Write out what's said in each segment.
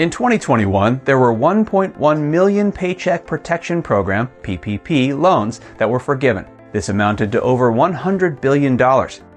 In 2021, there were 1.1 million Paycheck Protection Program (PPP) loans that were forgiven. This amounted to over $100 billion.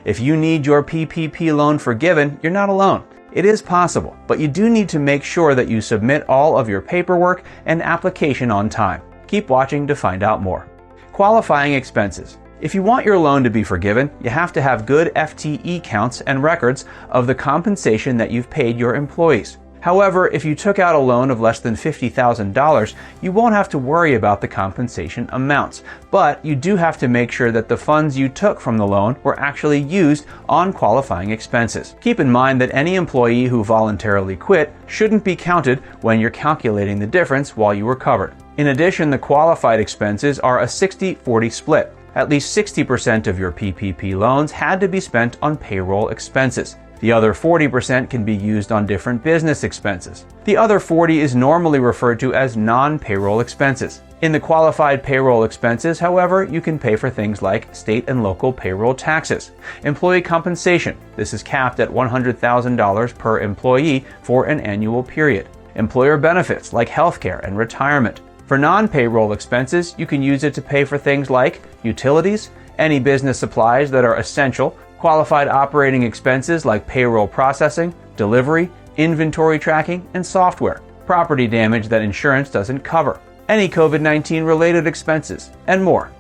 If you need your PPP loan forgiven, you're not alone. It is possible, but you do need to make sure that you submit all of your paperwork and application on time. Keep watching to find out more. Qualifying expenses. If you want your loan to be forgiven, you have to have good FTE counts and records of the compensation that you've paid your employees. However, if you took out a loan of less than $50,000, you won't have to worry about the compensation amounts. But you do have to make sure that the funds you took from the loan were actually used on qualifying expenses. Keep in mind that any employee who voluntarily quit shouldn't be counted when you're calculating the difference while you were covered. In addition, the qualified expenses are a 60-40 split. At least 60% of your PPP loans had to be spent on payroll expenses. The other 40% can be used on different business expenses. The other 40% is normally referred to as non-payroll expenses. In the qualified payroll expenses, however, you can pay for things like state and local payroll taxes. Employee compensation. This is capped at $100,000 per employee for an annual period. Employer benefits like healthcare and retirement. For non-payroll expenses, you can use it to pay for things like utilities, any business supplies that are essential, qualified operating expenses like payroll processing, delivery, inventory tracking, and software, property damage that insurance doesn't cover, any COVID-19 related expenses, and more.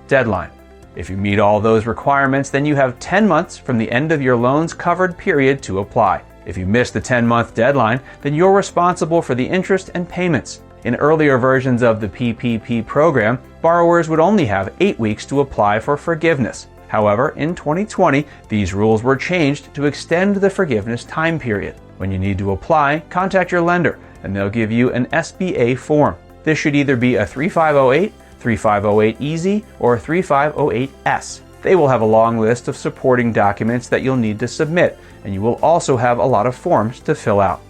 Deadline. If you meet all those requirements, then you have 10 months from the end of your loan's covered period to apply. If you miss the 10-month deadline, then you're responsible for the interest and payments. In earlier versions of the PPP program, borrowers would only have 8 weeks to apply for forgiveness. However, in 2020, these rules were changed to extend the forgiveness time period. When you need to apply, contact your lender, and they'll give you an SBA form. This should either be a 3508, 3508 Easy, or 3508S. They will have a long list of supporting documents that you'll need to submit, and you will also have a lot of forms to fill out.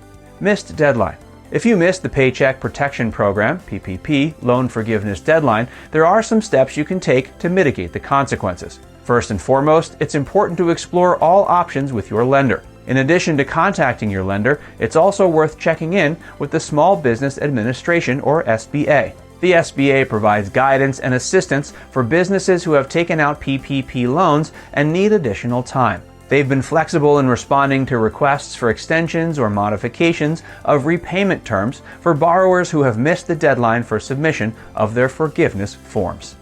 Missed deadline. If you missed the Paycheck Protection Program (PPP) loan forgiveness deadline, there are some steps you can take to mitigate the consequences. First and foremost, it's important to explore all options with your lender. In addition to contacting your lender, it's also worth checking in with the Small Business Administration, or SBA. The SBA provides guidance and assistance for businesses who have taken out PPP loans and need additional time. They've been flexible in responding to requests for extensions or modifications of repayment terms for borrowers who have missed the deadline for submission of their forgiveness forms.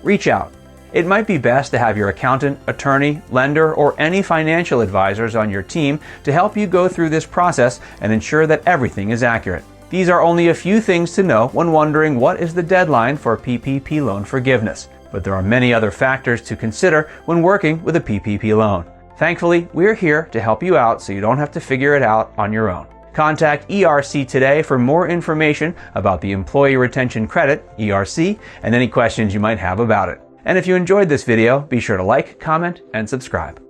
Reach out. It might be best to have your accountant, attorney, lender, or any financial advisors on your team to help you go through this process and ensure that everything is accurate. These are only a few things to know when wondering what is the deadline for PPP loan forgiveness, but there are many other factors to consider when working with a PPP loan. Thankfully, we're here to help you out so you don't have to figure it out on your own. Contact ERC today for more information about the Employee Retention Credit, ERC, and any questions you might have about it. And if you enjoyed this video, be sure to like, comment, and subscribe.